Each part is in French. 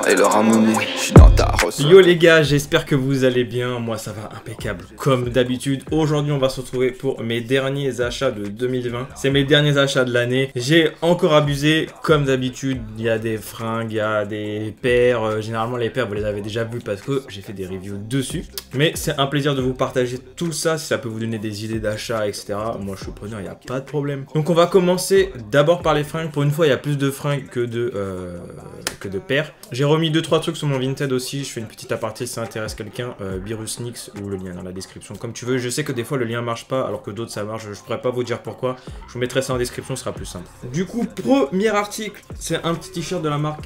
et le ramoumoui, je suis dans ta rosse. Yo les gars, j'espère que vous allez bien, moi ça va impeccable comme d'habitude. Aujourd'hui on va se retrouver pour mes derniers achats de 2020. C'est mes derniers achats de l'année. J'ai encore abusé comme d'habitude, il y a des fringues, il y a des paires. Généralement les paires vous les avez déjà vues parce que j'ai fait des reviews dessus. Mais c'est un plaisir de vous partager tout ça, si ça peut vous donner des idées d'achat, etc. Moi je suis preneur, il n'y a pas de problème. Donc on va commencer d'abord par les fringues. Pour une fois il y a plus de fringues que de paires. J'ai remis 2-3 trucs sur mon Vinted aussi. Je fais une petite aparté si ça intéresse quelqu'un. Virus Nix ou le lien dans la description comme tu veux. Je sais que des fois le lien marche pas alors que d'autres ça marche. Je pourrais pas vous dire pourquoi. Je vous mettrai ça en description, ce sera plus simple. Du coup, premier article, c'est un petit t-shirt de la marque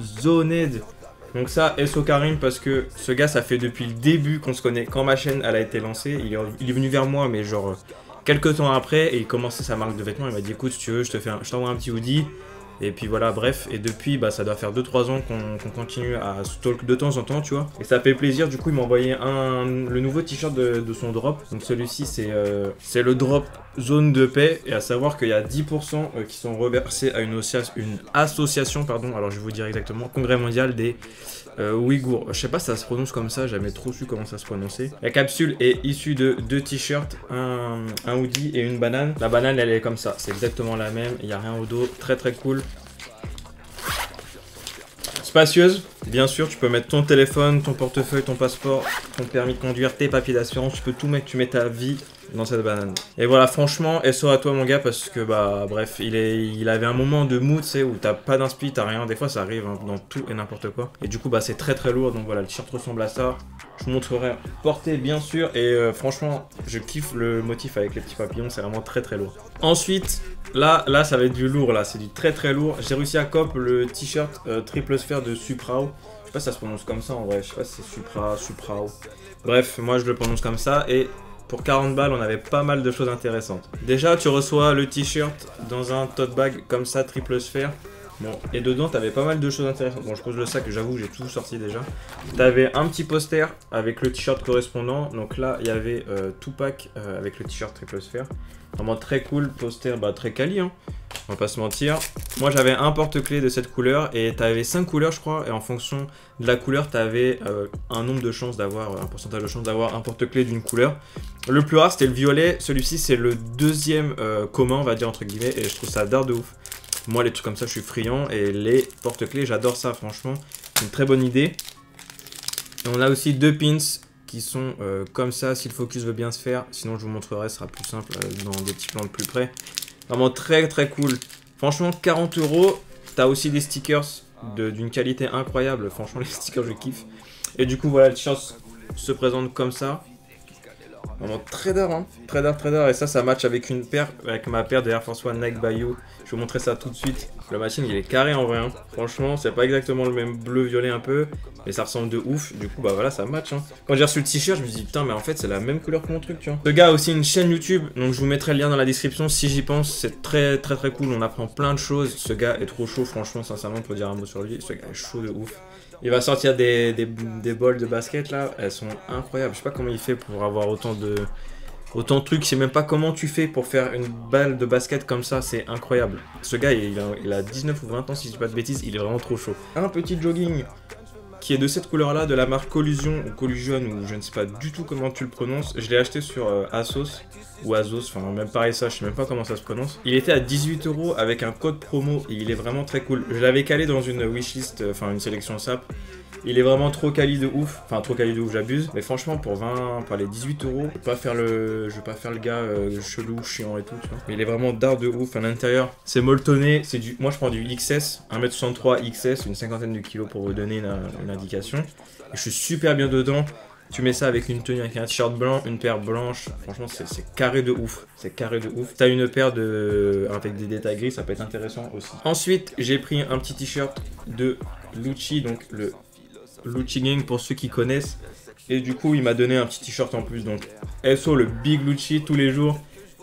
Zoned. Donc ça, SO Karim, parce que ce gars, ça fait depuis le début qu'on se connaît. Quand ma chaîne elle a été lancée, il est venu vers moi, mais genre quelques temps après, et il commençait sa marque de vêtements. Il m'a dit écoute, si tu veux, je t'envoie un petit hoodie. Et puis voilà, bref, et depuis, bah, ça doit faire 2-3 ans qu'on continue à stalk de temps en temps, tu vois. Et ça fait plaisir, du coup, il m'a envoyé le nouveau t-shirt de son drop. Donc celui-ci, c'est le drop zone de paix. Et à savoir qu'il y a 10% qui sont reversés à une association, pardon, alors je vais vous dire exactement, Congrès mondial des Ouïghours. Je sais pas si ça se prononce comme ça, j'ai jamais trop su comment ça se prononçait. La capsule est issue de 2 t-shirts, un hoodie et une banane. La banane, elle est comme ça, c'est exactement la même, il n'y a rien au dos, très très cool. Spacieuse, bien sûr, tu peux mettre ton téléphone, ton portefeuille, ton passeport, ton permis de conduire, tes papiers d'assurance, tu peux tout mettre, tu mets ta vie dans cette banane. Et voilà, franchement, SO à toi mon gars, parce que bah bref, il avait un moment de mood, tu sais, où t'as pas d'inspi, t'as rien, des fois ça arrive hein, dans tout et n'importe quoi. Et du coup bah c'est très très lourd, donc voilà, le t-shirt ressemble à ça. Je vous montrerai porté bien sûr, et franchement, je kiffe le motif avec les petits papillons, c'est vraiment très très lourd. Ensuite, là ça va être du lourd, là, c'est du très très lourd. J'ai réussi à cop le t-shirt triple sphère de Suprao. Je sais pas si ça se prononce comme ça en vrai, je sais pas si c'est Suprao. Bref, moi je le prononce comme ça, et pour 40 balles, on avait pas mal de choses intéressantes. Déjà, tu reçois le t-shirt dans un tote bag comme ça, triple sphère. Bon, et dedans, t'avais pas mal de choses intéressantes. Bon, je pose le sac, j'avoue, j'ai tout sorti déjà. T'avais un petit poster avec le t-shirt correspondant. Donc là, il y avait Tupac avec le t-shirt triple sphère. Vraiment très cool, poster, bah très quali, hein. On va pas se mentir. Moi, j'avais un porte-clés de cette couleur et t'avais 5 couleurs, je crois. Et en fonction de la couleur, t'avais un nombre de chances d'avoir, un pourcentage de chances d'avoir un porte-clés d'une couleur. Le plus rare, c'était le violet. Celui-ci, c'est le deuxième commun, on va dire, entre guillemets. Et je trouve ça d'art de ouf. Moi, les trucs comme ça, je suis friand. Et les porte-clés, j'adore ça, franchement. C'est une très bonne idée. Et on a aussi 2 pins qui sont comme ça, si le focus veut bien se faire. Sinon, je vous montrerai, ce sera plus simple dans des petits plans de plus près. Vraiment très très cool. Franchement, 40 €. T'as aussi des stickers d'une qualité incroyable. Franchement, les stickers, je kiffe. Et du coup, voilà, le t-shirt se présente comme ça. Vraiment très d'art, hein. Très d'art. Et ça match avec une paire, avec ma paire de Air Force One Nike Bayou. Je vais vous montrer ça tout de suite. Le machine, il est carré en vrai, hein. Franchement, c'est pas exactement le même bleu-violet un peu, mais ça ressemble de ouf. Du coup, bah voilà, ça match, hein. Quand j'ai reçu le t-shirt, je me suis dit, putain, mais en fait, c'est la même couleur que mon truc, tu vois. Ce gars a aussi une chaîne YouTube, donc je vous mettrai le lien dans la description si j'y pense. C'est très cool. On apprend plein de choses. Ce gars est trop chaud, franchement, sincèrement, pour dire un mot sur lui. Ce gars est chaud de ouf. Il va sortir des balls de basket là, elles sont incroyables. Je sais pas comment il fait pour avoir autant de trucs. Je sais même pas comment tu fais pour faire une balle de basket comme ça, c'est incroyable. Ce gars il a 19 ou 20 ans si je dis pas de bêtises, il est vraiment trop chaud. Un petit jogging qui est de cette couleur là, de la marque Collusion ou Collusion, ou je ne sais pas du tout comment tu le prononces. Je l'ai acheté sur Asos ou Azos, enfin même pareil ça, je sais même pas comment ça se prononce. Il était à 18 € avec un code promo et il est vraiment très cool. Je l'avais calé dans une wishlist, enfin une sélection SAP. Il est vraiment trop quali de ouf, enfin trop quali de ouf, j'abuse. Mais franchement pour les 18 €, je vais pas faire le gars chelou, chiant et tout, tu vois. Mais il est vraiment d'art de ouf. À l'intérieur, c'est molletonné, moi je prends du XS, 1m63 XS, une cinquantaine de kilos pour vous donner une indication. Et je suis super bien dedans. Tu mets ça avec une tenue, avec un t-shirt blanc, une paire blanche. Franchement, c'est carré de ouf. C'est carré de ouf. T'as une paire avec des détails gris, ça peut être intéressant aussi. Ensuite, j'ai pris un petit t-shirt de Lucci, donc le Lucci Gang pour ceux qui connaissent. Et du coup, il m'a donné un petit t-shirt en plus. Donc, SO, le Big Lucci tous les jours.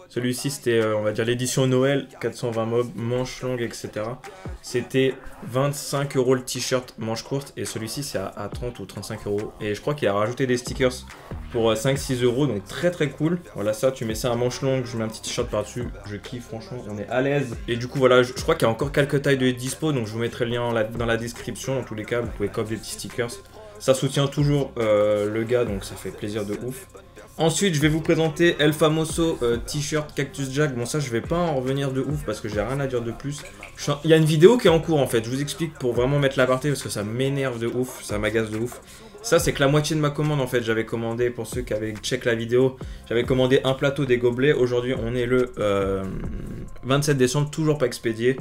Celui-ci, c'était, on va dire, l'édition Noël, 420 mobs, manches longues, etc. C'était 25 € le t-shirt manche courte. Et celui-ci, c'est à 30 ou 35 €. Et je crois qu'il a rajouté des stickers pour 5-6 €, donc très très cool. Voilà, ça, tu mets ça à manche longue, je mets un petit t-shirt par-dessus, je kiffe, franchement, on est à l'aise. Et du coup, voilà, je crois qu'il y a encore quelques tailles de dispo, donc je vous mettrai le lien dans la description. Dans tous les cas, vous pouvez copier des petits stickers. Ça soutient toujours le gars, donc ça fait plaisir de ouf. Ensuite, je vais vous présenter El Famoso t-shirt Cactus Jack. Bon, ça, je vais pas en revenir de ouf parce que j'ai rien à dire de plus. Il y a une vidéo qui est en cours en fait. Je vous explique pour vraiment mettre la partie parce que ça m'énerve de ouf, ça m'agace de ouf. Ça, c'est que la moitié de ma commande en fait. J'avais commandé, pour ceux qui avaient check la vidéo, j'avais commandé un plateau des gobelets. Aujourd'hui, on est le 27 décembre, toujours pas expédié.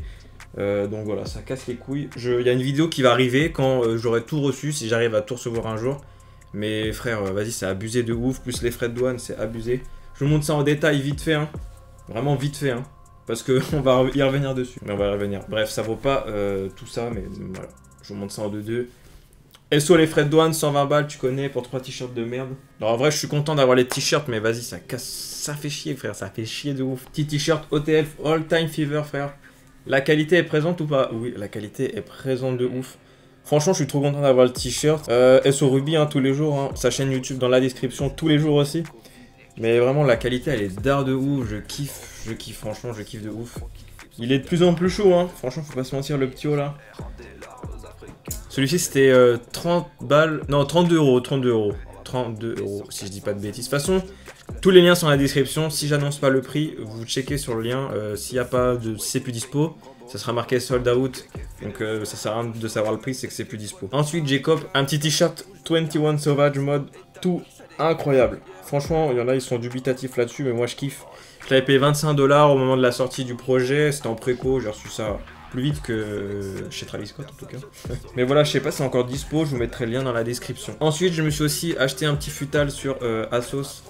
Donc voilà, ça casse les couilles. Il y a une vidéo qui va arriver quand j'aurai tout reçu, si j'arrive à tout recevoir un jour. Mais frère, vas-y, c'est abusé de ouf, plus les frais de douane, c'est abusé. Je vous montre ça en détail vite fait, hein. Vraiment vite fait, hein. Parce qu'on va y revenir dessus. Mais on va y revenir. Bref, ça vaut pas tout ça, mais voilà. Je vous montre ça en 2-2. SO les frais de douane, 120 balles, tu connais, pour 3 t-shirts de merde. Alors en vrai, je suis content d'avoir les t-shirts, mais vas-y, ça casse, ça fait chier, frère, ça fait chier de ouf. Petit t-shirt OTF, All Time Fever, frère. La qualité est présente ou pas? Oui, la qualité est présente de ouf. Franchement, je suis trop content d'avoir le t-shirt. SO Ruby, hein, tous les jours. Hein. Sa chaîne YouTube dans la description, tous les jours aussi. Mais vraiment, la qualité, elle est d'art de ouf. Je kiffe, franchement, je kiffe de ouf. Il est de plus en plus chaud, hein. Franchement, faut pas se mentir, le petit haut là. Celui-ci, c'était 30 balles. Non, 32 €. 32 €. 32 €, si je dis pas de bêtises. De toute façon, tous les liens sont dans la description. Si j'annonce pas le prix, vous checkez sur le lien. S'il n'y a pas de. Si c'est plus dispo, ça sera marqué sold out. Donc ça sert à rien de savoir le prix, c'est que c'est plus dispo. Ensuite, j'ai cop un petit t-shirt 21 Sauvage mode tout incroyable. Franchement, il y en a, ils sont dubitatifs là-dessus, mais moi je kiffe. Je l'avais payé 25 $ au moment de la sortie du projet. C'était en préco, j'ai reçu ça plus vite que chez Travis Scott en tout cas. Mais voilà, je sais pas si c'est encore dispo, je vous mettrai le lien dans la description. Ensuite, je me suis aussi acheté un petit futal sur Asos.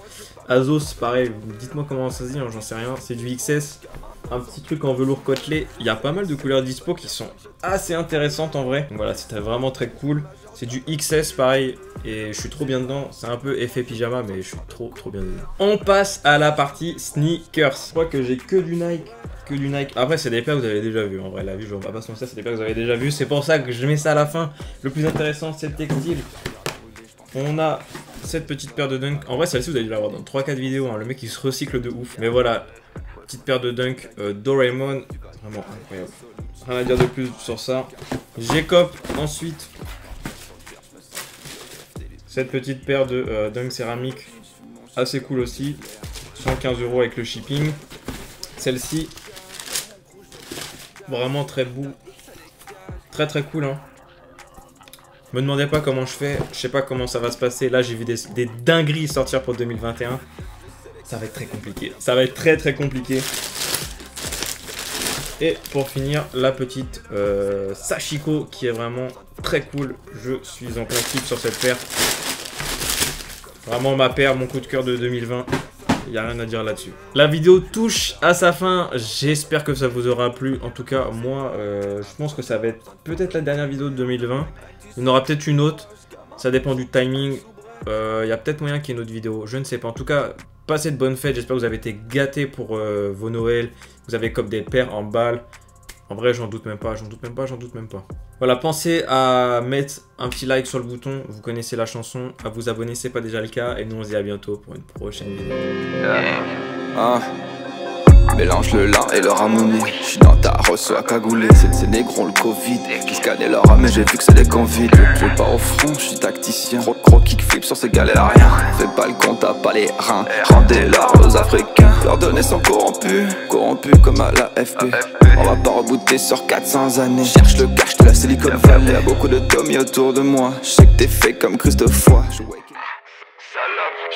Asos, pareil, dites-moi comment ça se dit, hein, j'en sais rien. C'est du XS, un petit truc en velours côtelé. Il y a pas mal de couleurs dispo qui sont assez intéressantes en vrai. Donc voilà, c'était vraiment très cool. C'est du XS pareil, et je suis trop bien dedans. C'est un peu effet pyjama, mais je suis trop bien dedans. On passe à la partie sneakers. Je crois que j'ai que du Nike. Que du Nike. Après, c'est des paires que vous avez déjà vu. En vrai, la vie, je ne vais pas se mentir, c'est des paires que vous avez déjà vu. C'est pour ça que je mets ça à la fin. Le plus intéressant, c'est le textile. On a cette petite paire de Dunk. En vrai, celle-ci, vous avez dû la voir dans 3-4 vidéos. Hein. Le mec, il se recycle de ouf. Mais voilà, petite paire de Dunk Doraemon. Vraiment incroyable. Rien à dire de plus sur ça. J'écope ensuite cette petite paire de Dunk céramique. Assez cool aussi. 115 € avec le shipping. Celle-ci, vraiment très beau. Très cool, hein. Me demandez pas comment je fais, je sais pas comment ça va se passer. Là, j'ai vu des dingueries sortir pour 2021. Ça va être très compliqué. Ça va être très compliqué. Et pour finir, la petite Sashiko qui est vraiment très cool. Je suis en plein kiff sur cette paire. Vraiment ma paire, mon coup de cœur de 2020. Il n'y a rien à dire là-dessus. La vidéo touche à sa fin. J'espère que ça vous aura plu. En tout cas, moi, je pense que ça va être peut-être la dernière vidéo de 2020. Il y en aura peut-être une autre. Ça dépend du timing. Il y a peut-être moyen qu'il y ait une autre vidéo. Je ne sais pas. En tout cas, passez de bonnes fêtes. J'espère que vous avez été gâtés pour vos Noëls. Vous avez comme des paires en balles. En vrai, j'en doute même pas. Voilà, pensez à mettre un petit like sur le bouton. Vous connaissez la chanson. À vous abonner, c'est pas déjà le cas. Et nous, on se dit à bientôt pour une prochaine vidéo. Mélange le lin et leur harmonie. J'suis dans ta reçois cagoulé. C'est négro le Covid qui scannait leur âme, mais j'ai vu que c'est des convites. Je vais pas au front, j'suis tacticien. Gros kickflip sur ces galériens. Fais pas le compte, t'as pas les reins. Rendez-leur aux Africains. Leurs données sont corrompues comme à la FP. On va pas rebooter sur 400 années. Cherche le cash de la Silicon Valley. Y'a beaucoup de Tommy autour de moi. J'sais que t'es fait comme Christophe Foy.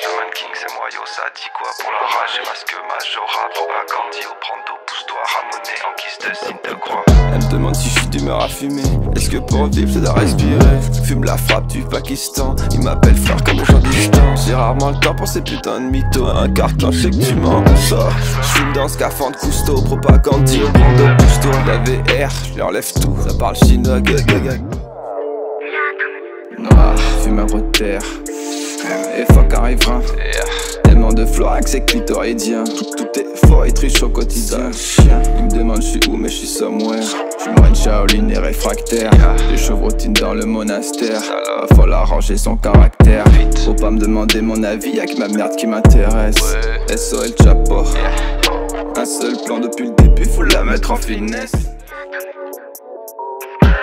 Shaman King, c'est moi, yo, ça dit quoi pour la rage? Masque Majora, propagandie au prando, pousse-toi, ramené en guise de signe de croix. Elle me demande si je suis d'humeur à fumer. Est-ce que pour vivre c'est de respirer? Fume la frappe du Pakistan. Il m'appelle frère comme aujourd'hui je danse. J'ai rarement le temps pour ces putains de mythos. Un carton, je sais que tu mens. Ça, je fume dans ce scaphandre Cousteau. Propagandie au prando, pousse-toi. La VR, je leur lève tout. Ça parle chinois, noir, fume à votre terre. Et fuck un riverain. Tellement de florax et clitoridien. Tout est fort et triche au quotidien. Il me demande je suis où mais je suis somewhere. J'suis moine Shaolin et réfractaire. Des chevrotines dans le monastère. Va falloir ranger son caractère. Faut pas me demander mon avis, y'a que ma merde qui m'intéresse. SOL Chapo. Un seul plan depuis le début, faut la mettre en finesse.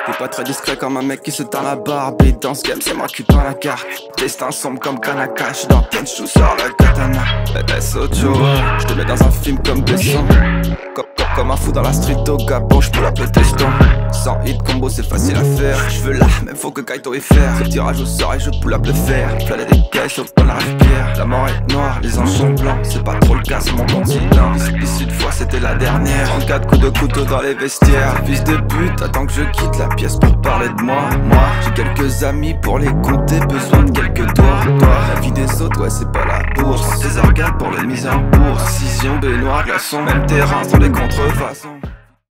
T'es pas très discret comme un mec qui se teint la barbe. Et dans ce game c'est moi qui prends la carte. Destin sombre comme Kanaka. J'suis dans plein de choux, sors le katana. SOJO, j'te mets dans un film comme Besson. Comme un fou dans la street au Gabon, j'pull up le teston. Sans hit combo c'est facile à faire. J'veux là, mais faut que Kaito ait faire. C'est tirage au sort et je pull up le fer. J'fallais des caisses au pont la rivière. La mort est noire, les anges sont blancs. C'est pas trop le cas sur mon continent. Ici une fois c'était la dernière. 34 coups de couteau dans les vestiaires. Fils de pute, attends que je quitte la pièce pour parler de moi. Moi, j'ai quelques amis pour les compter. Besoin de quelques doigts. La vie des autres, ouais c'est pas la bourse. Ces organes pour les mises en bourse. Cision, baignoire, glaçon. Même terrain sont des contrefaçons.